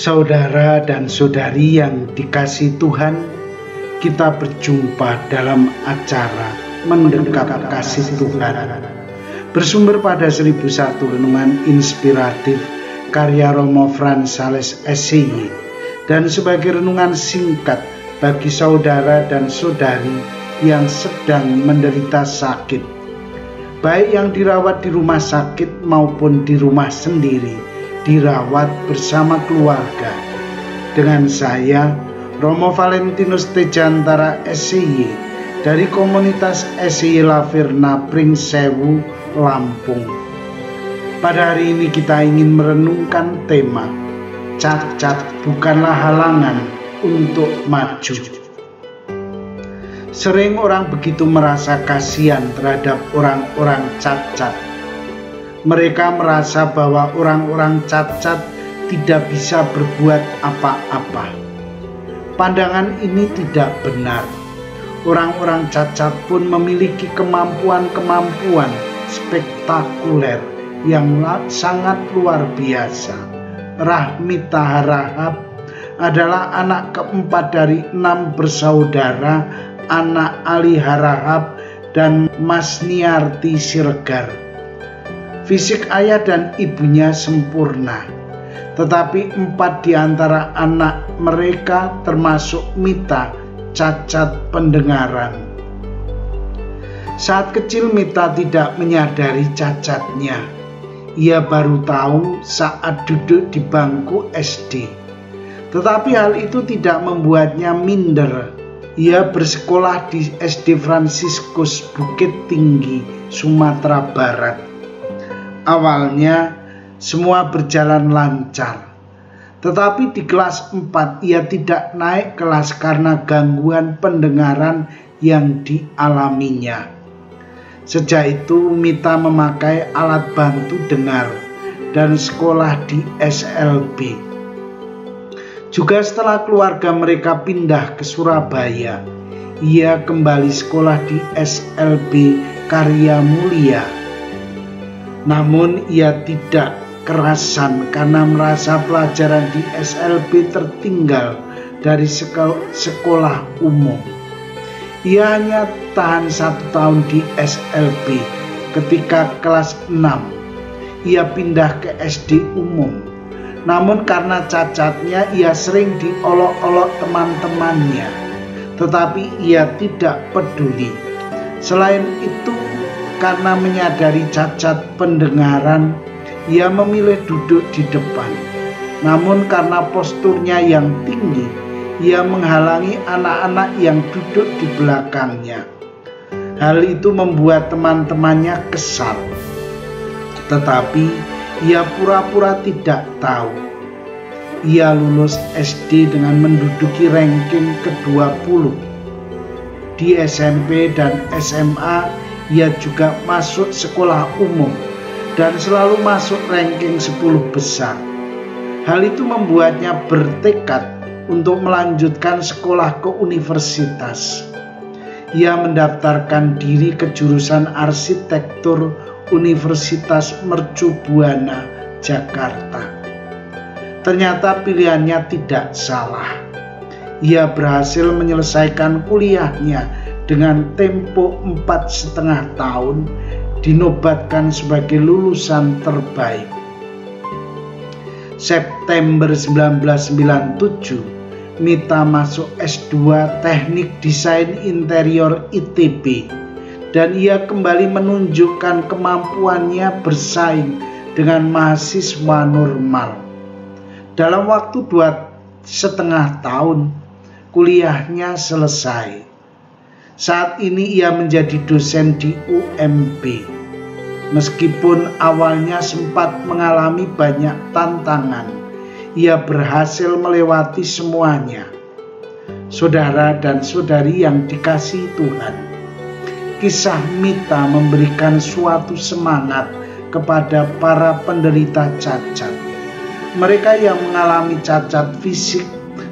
Saudara dan saudari yang dikasihi Tuhan, kita berjumpa dalam acara Mendekat Kasih Tuhan, bersumber pada 1001 renungan inspiratif karya Romo Frans Sales SCY, dan sebagai renungan singkat bagi saudara dan saudari yang sedang menderita sakit, baik yang dirawat di rumah sakit maupun di rumah sendiri, dirawat bersama keluarga. Dengan saya, Romo Valentinus Tejantara SCY dari komunitas SCY Laverna Pringsewu, Lampung. Pada hari ini kita ingin merenungkan tema cacat bukanlah halangan untuk maju. Sering orang begitu merasa kasihan terhadap orang-orang cacat. Mereka merasa bahwa orang-orang cacat tidak bisa berbuat apa-apa. Pandangan ini tidak benar. Orang-orang cacat pun memiliki kemampuan-kemampuan spektakuler yang sangat luar biasa. Rahmita Harahap adalah anak keempat dari 6 bersaudara, anak Ali Harahap dan Mas Niarti Siregar. Fisik ayah dan ibunya sempurna, tetapi 4 di antara anak mereka termasuk Mita cacat pendengaran. Saat kecil Mita tidak menyadari cacatnya. Ia baru tahu saat duduk di bangku SD. Tetapi hal itu tidak membuatnya minder. Ia bersekolah di SD Fransiskus Bukit Tinggi, Sumatera Barat. Awalnya semua berjalan lancar, tetapi di kelas 4 ia tidak naik kelas karena gangguan pendengaran yang dialaminya. Sejak itu Mita memakai alat bantu dengar dan sekolah di SLB. Juga setelah keluarga mereka pindah ke Surabaya, ia kembali sekolah di SLB Karya Mulia. Namun ia tidak kerasan karena merasa pelajaran di SLB tertinggal dari sekolah umum. Ia hanya tahan 1 tahun di SLB. Ketika kelas 6, ia pindah ke SD umum. Namun karena cacatnya ia sering diolok-olok teman-temannya, tetapi ia tidak peduli. Selain itu, karena menyadari cacat pendengaran, ia memilih duduk di depan. Namun karena posturnya yang tinggi, ia menghalangi anak-anak yang duduk di belakangnya. Hal itu membuat teman-temannya kesal. Tetapi ia pura-pura tidak tahu. Ia lulus SD dengan menduduki ranking ke-20. Di SMP dan SMA, ia juga masuk sekolah umum dan selalu masuk ranking 10 besar. Hal itu membuatnya bertekad untuk melanjutkan sekolah ke universitas. Ia mendaftarkan diri ke jurusan arsitektur Universitas Mercu Buana, Jakarta. Ternyata pilihannya tidak salah. Ia berhasil menyelesaikan kuliahnya dengan tempo 4,5 tahun, dinobatkan sebagai lulusan terbaik. September 1997, Mita masuk S2 Teknik Desain Interior ITB, dan ia kembali menunjukkan kemampuannya bersaing dengan mahasiswa normal. Dalam waktu 2,5 tahun, kuliahnya selesai. Saat ini ia menjadi dosen di UMB. Meskipun awalnya sempat mengalami banyak tantangan, ia berhasil melewati semuanya. Saudara dan saudari yang dikasihi Tuhan, kisah Mita memberikan suatu semangat kepada para penderita cacat. Mereka yang mengalami cacat fisik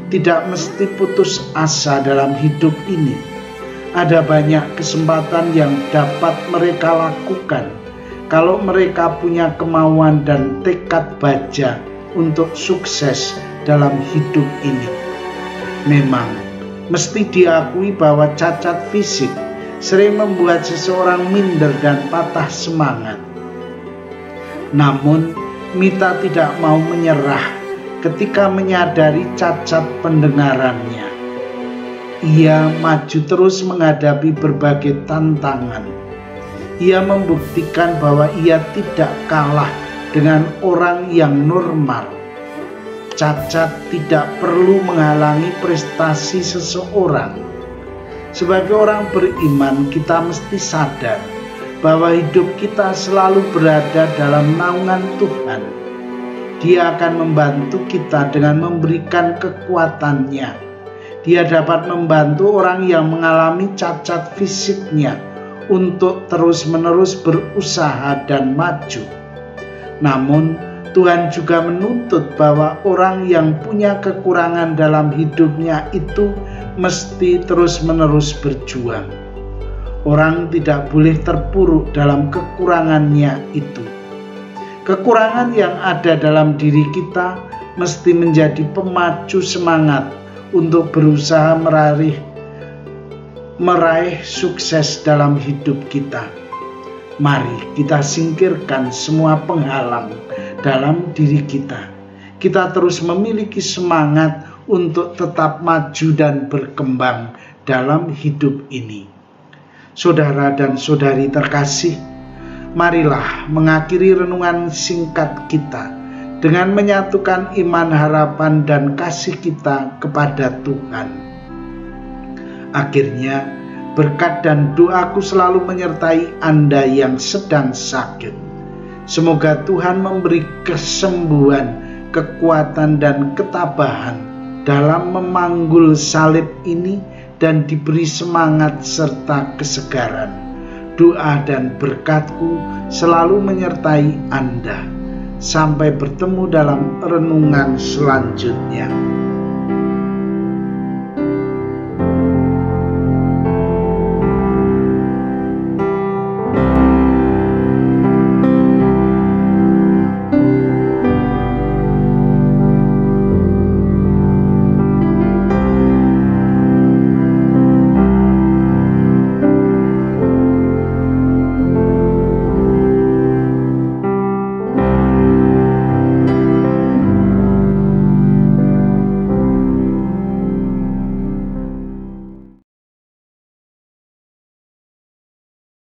tidak mesti putus asa dalam hidup ini. Ada banyak kesempatan yang dapat mereka lakukan kalau mereka punya kemauan dan tekad baja untuk sukses dalam hidup ini. Memang, mesti diakui bahwa cacat fisik sering membuat seseorang minder dan patah semangat. Namun, Mita tidak mau menyerah ketika menyadari cacat pendengarannya. Ia maju terus menghadapi berbagai tantangan. Ia membuktikan bahwa ia tidak kalah dengan orang yang normal. Cacat tidak perlu menghalangi prestasi seseorang. Sebagai orang beriman, kita mesti sadar bahwa hidup kita selalu berada dalam naungan Tuhan. Dia akan membantu kita dengan memberikan kekuatannya. Dia dapat membantu orang yang mengalami cacat fisiknya untuk terus-menerus berusaha dan maju. Namun, Tuhan juga menuntut bahwa orang yang punya kekurangan dalam hidupnya itu mesti terus-menerus berjuang. Orang tidak boleh terpuruk dalam kekurangannya itu. Kekurangan yang ada dalam diri kita mesti menjadi pemacu semangat untuk berusaha meraih sukses dalam hidup kita. Mari kita singkirkan semua penghalang dalam diri kita. Kita terus memiliki semangat untuk tetap maju dan berkembang dalam hidup ini. Saudara dan saudari terkasih, marilah mengakhiri renungan singkat kita dengan menyatukan iman, harapan, dan kasih kita kepada Tuhan. Akhirnya, berkat dan doaku selalu menyertai Anda yang sedang sakit. Semoga Tuhan memberi kesembuhan, kekuatan, dan ketabahan dalam memanggul salib ini dan diberi semangat serta kesegaran. Doa dan berkatku selalu menyertai Anda. Sampai bertemu dalam renungan selanjutnya.